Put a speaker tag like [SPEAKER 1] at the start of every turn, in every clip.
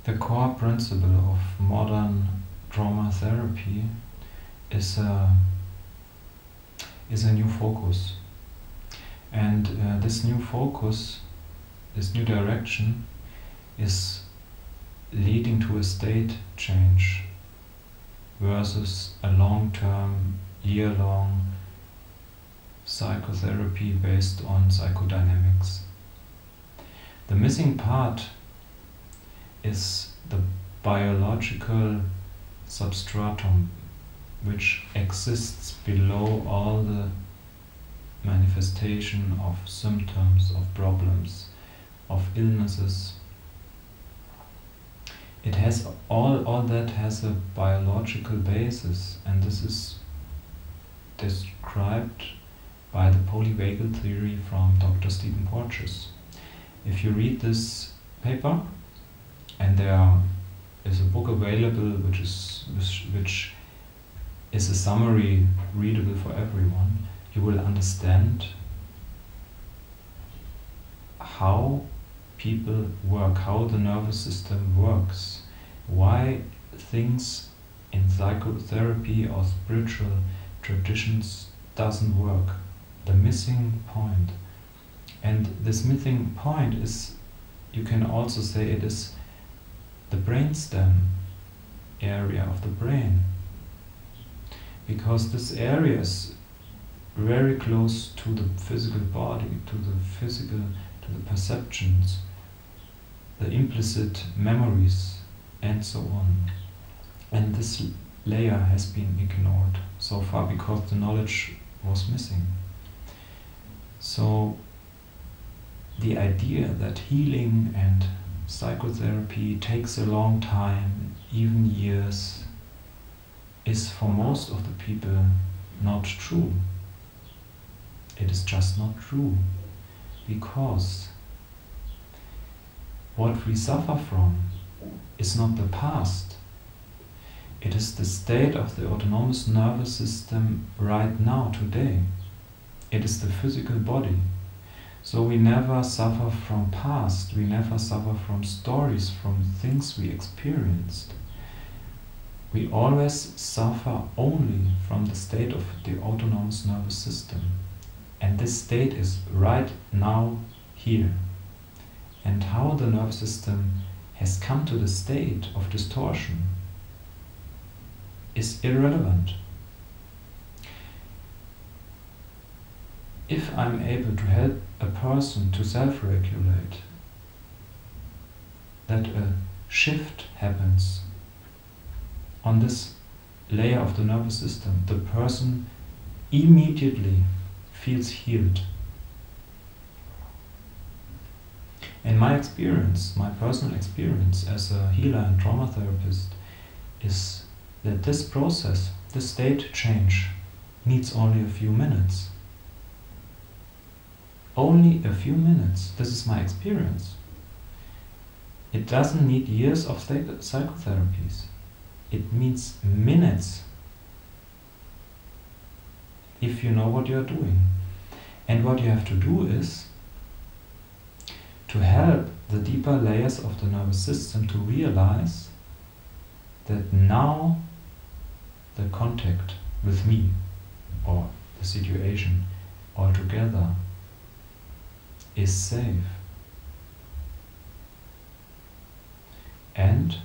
[SPEAKER 1] The core principle of modern trauma therapy is a new focus. And this new focus, this new direction, is leading to a state change versus a long-term, year-long psychotherapy based on psychodynamics. The missing part is the biological substratum which exists below all the manifestation of symptoms, of problems, of illnesses. It has all that has a biological basis, and this is described by the polyvagal theory from Dr. Stephen Porges. If you read this paper, and there is a book available which is a summary readable for everyone, you will understand how people work, how the nervous system works, why things in psychotherapy or spiritual traditions doesn't work, the missing point. And this missing point is, you can also say it is the brainstem area of the brain, because this area is very close to the physical body, to the perceptions, the implicit memories, and so on. And this layer has been ignored so far because the knowledge was missing. So the idea that healing and psychotherapy takes a long time, even years, is for most of the people not true. It is just not true, because what we suffer from is not the past. It is the state of the autonomous nervous system right now, today. It is the physical body. So we never suffer from past, we never suffer from stories, from things we experienced. We always suffer only from the state of the autonomous nervous system. And this state is right now, here. And how the nervous system has come to the state of distortion is irrelevant. If I'm able to help a person to self-regulate, that a shift happens on this layer of the nervous system, the person immediately feels healed. And my experience, my personal experience as a healer and trauma therapist, is that this process, this state change, needs only a few minutes. Only a few minutes. This is my experience. It doesn't need years of psychotherapies. It means minutes, if you know what you're doing. And what you have to do is to help the deeper layers of the nervous system to realize that now the contact with me or the situation altogether is safe. And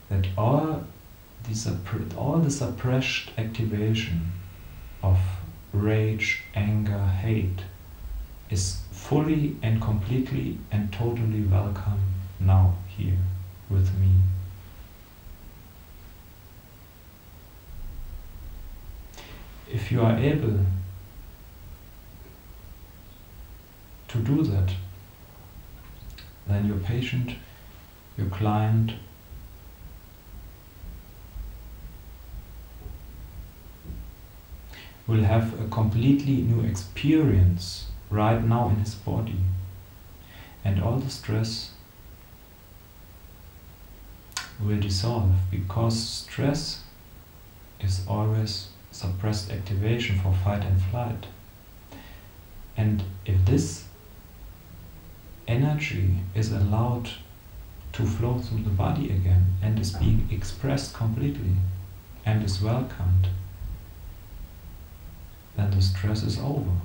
[SPEAKER 1] that all the suppressed activation of rage, anger, hate is fully and completely and totally welcome now, here, with me. If you are able to do that, then your patient, your client, will have a completely new experience right now in his body. And all the stress will dissolve, because stress is always suppressed activation for fight and flight. And if this energy is allowed to flow through the body again and is being expressed completely and is welcomed, then the stress is over,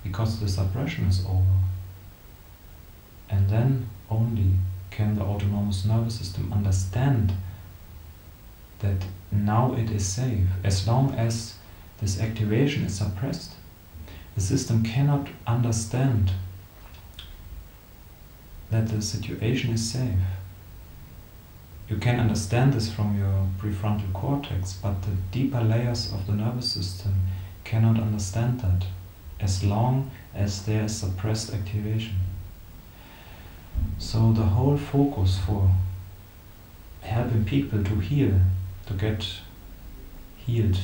[SPEAKER 1] because the suppression is over. And then only can the autonomous nervous system understand that now it is safe. As long as this activation is suppressed, the system cannot understand that the situation is safe. You can understand this from your prefrontal cortex, but the deeper layers of the nervous system cannot understand that as long as there is suppressed activation. So the whole focus for helping people to heal, to get healed,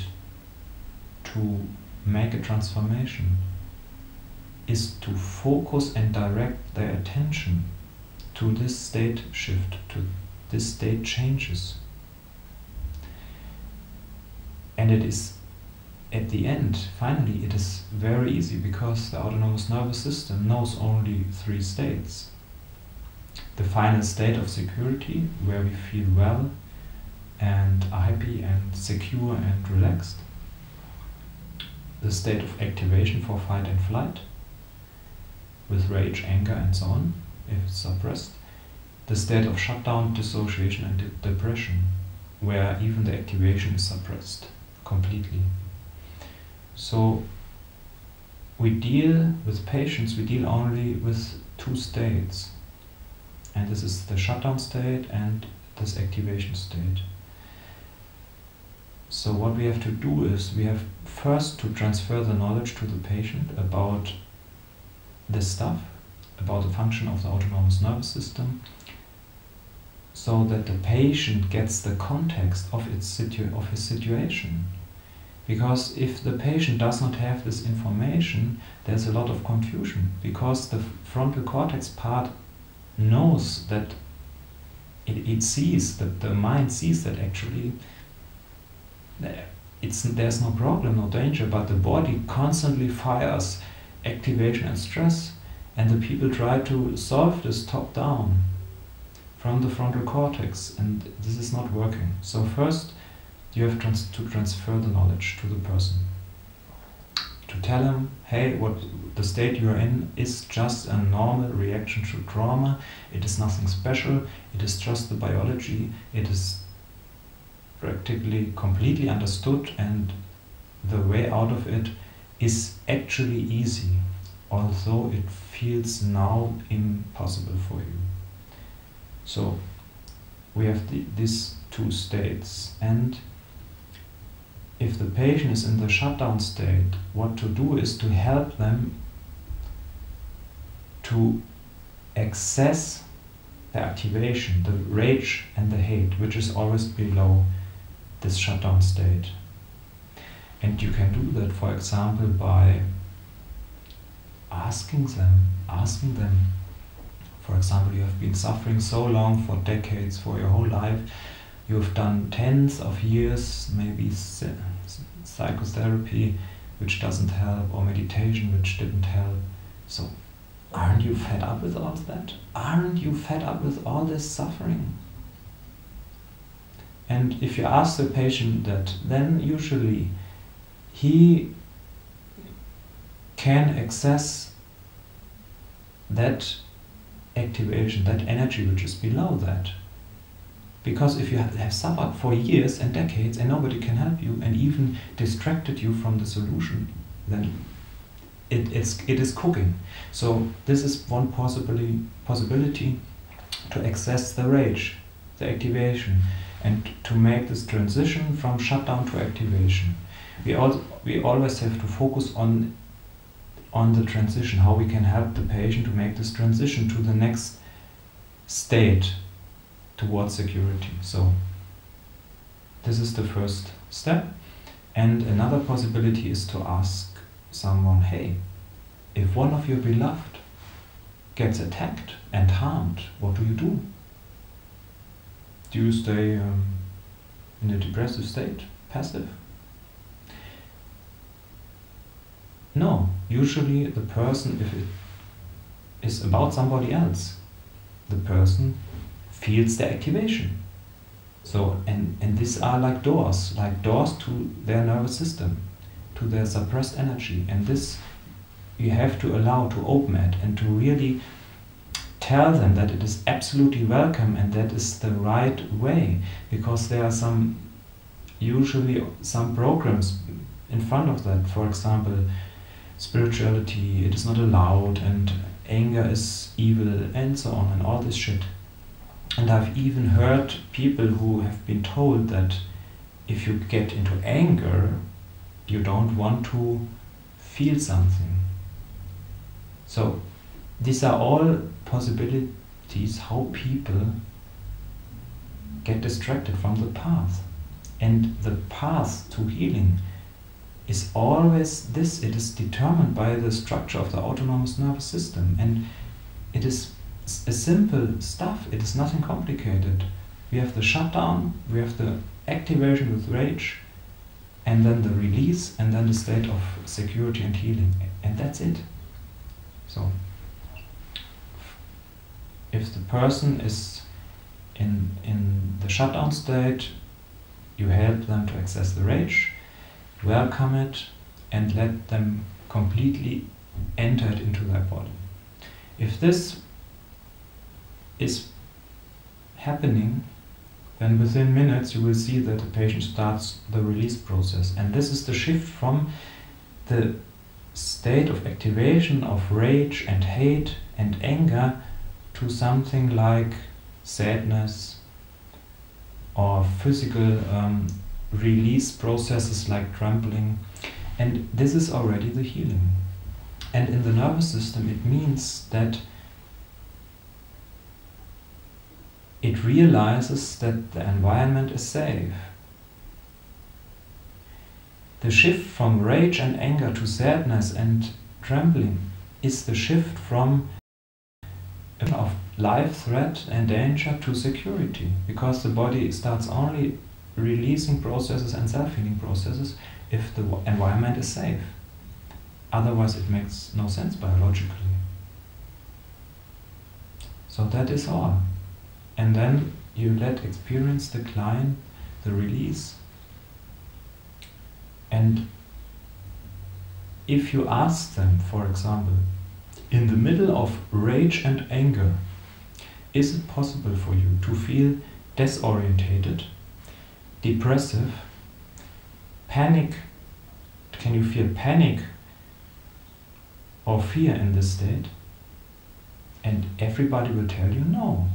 [SPEAKER 1] to make a transformation, is to focus and direct their attention to this state shift, to this state changes. And it is, at the end, finally, it is very easy, because the autonomous nervous system knows only 3 states. The final state of security, where we feel well and are happy and secure and relaxed. The state of activation for fight and flight, with rage, anger and so on, if it's suppressed. The state of shutdown, dissociation and depression, where even the activation is suppressed completely. So we deal with patients, we deal only with 2 states. And this is the shutdown state and this activation state. So what we have to do is, we have first to transfer the knowledge to the patient about this stuff, about the function of the autonomous nervous system, so that the patient gets the context of his situation. Because if the patient does not have this information, there's a lot of confusion, because the frontal cortex part knows that it sees, that the mind sees that actually there's no problem, no danger, but the body constantly fires activation and stress, and the people try to solve this top down from the frontal cortex, and this is not working. So first you have to transfer the knowledge to the person, to tell him, hey, what the state you're in is just a normal reaction to trauma, it is nothing special, it is just the biology, it is practically completely understood, and the way out of it is actually easy, although it feels now impossible for you. So we have these 2 states, and if the patient is in the shutdown state, what to do is to help them to access the activation, the rage and the hate, which is always below this shutdown state. And you can do that, for example, by asking them, for example, you have been suffering so long, for decades, for your whole life, you have done tens of years, maybe psychotherapy, which doesn't help, or meditation, which didn't help. So, aren't you fed up with all of that? Aren't you fed up with all this suffering? And if you ask the patient that, then usually he can access that activation, that energy which is below that. Because if you have suffered for years and decades and nobody can help you, and even distracted you from the solution, then it is cooking. So this is one possibility to access the rage, the activation, and to make this transition from shutdown to activation. We always have to focus on the transition, how we can help the patient to make this transition to the next state towards security. So this is the first step. And another possibility is to ask someone, hey, if one of your beloved gets attacked and harmed, what do you do? Do you stay in a depressive state, passive? No, usually the person, if it is about somebody else, the person feels the activation. So, and these are like doors to their nervous system, to their suppressed energy. And this you have to allow to open it and to really tell them that it is absolutely welcome and that is the right way, because there are usually some programs in front of that. For example, spirituality, it is not allowed, and anger is evil, and so on, and all this shit. And I've even heard people who have been told that if you get into anger, you don't want to feel something. So these are all possibilities how people get distracted from the path. And the path to healing is always this. It is determined by the structure of the autonomous nervous system. And it is a simple stuff. It is nothing complicated. We have the shutdown, we have the activation with rage, and then the release, and then the state of security and healing. And that's it. So, if the person is in the shutdown state, you help them to access the rage, welcome it, and let them completely enter it into their body. If this is happening, then within minutes you will see that the patient starts the release process. And this is the shift from the state of activation of rage and hate and anger to something like sadness or physical release processes like trembling. And this is already the healing. And in the nervous system it means that it realizes that the environment is safe. The shift from rage and anger to sadness and trembling is the shift from of life threat and danger to security, because the body starts only releasing processes and self-healing processes if the environment is safe. Otherwise it makes no sense biologically. So that is all. And then you let experience decline, the release. And if you ask them, for example, in the middle of rage and anger, is it possible for you to feel disorientated, depressive, panic? Can you feel panic or fear in this state? And everybody will tell you no,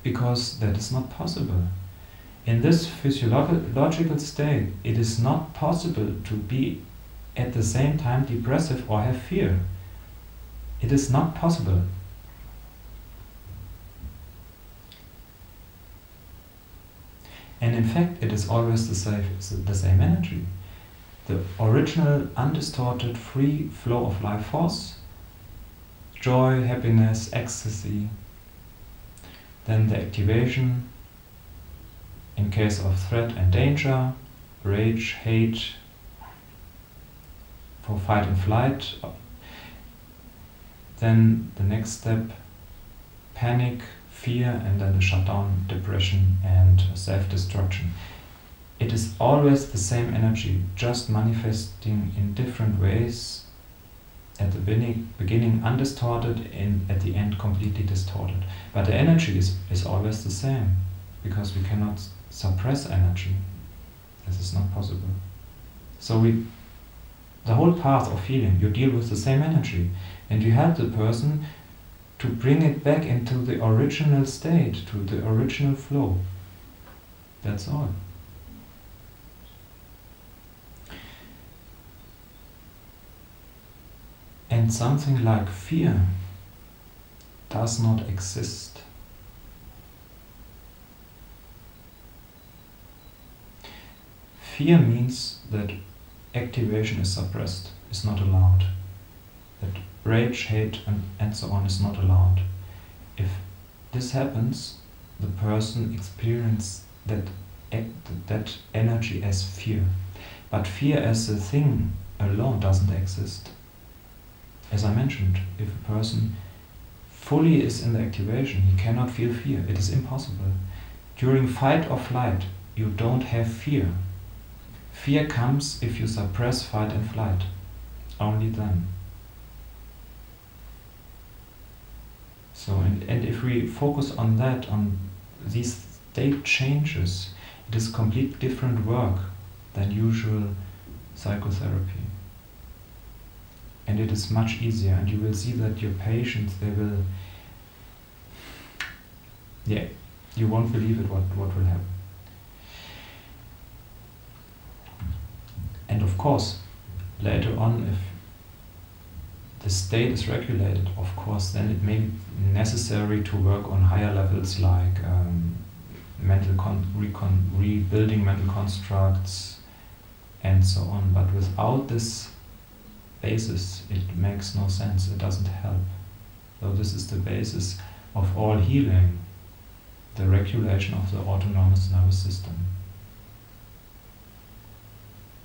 [SPEAKER 1] because that is not possible. In this physiological state, it is not possible to be at the same time depressive or have fear. It is not possible. And in fact, it is always the same energy. The original, undistorted, free flow of life force, joy, happiness, ecstasy, then the activation in case of threat and danger, rage, hate, for fight and flight. Then the next step, panic, fear, and then the shutdown, depression, and self-destruction. It is always the same energy, just manifesting in different ways. At the beginning undistorted, and at the end completely distorted. But the energy is always the same, because we cannot suppress energy. This is not possible. So the whole path of healing, you deal with the same energy, and you help the person to bring it back into the original state, to the original flow. That's all. And something like fear does not exist. Fear means that activation is suppressed, is not allowed. That rage, hate, and so on is not allowed. If this happens, the person experiences that energy as fear. But fear as a thing alone doesn't exist. As I mentioned, if a person fully is in the activation, he cannot feel fear. It is impossible. During fight or flight, you don't have fear. Fear comes if you suppress fight and flight. Only then. So, and if we focus on that, on these state changes, it is complete different work than usual psychotherapy. And it is much easier, and you will see that your patients, they will, you won't believe it what will happen. And of course, later on, if the state is regulated, of course, then it may be necessary to work on higher levels like rebuilding mental constructs and so on. But without this basis, it makes no sense, it doesn't help. So this is the basis of all healing, the regulation of the autonomous nervous system.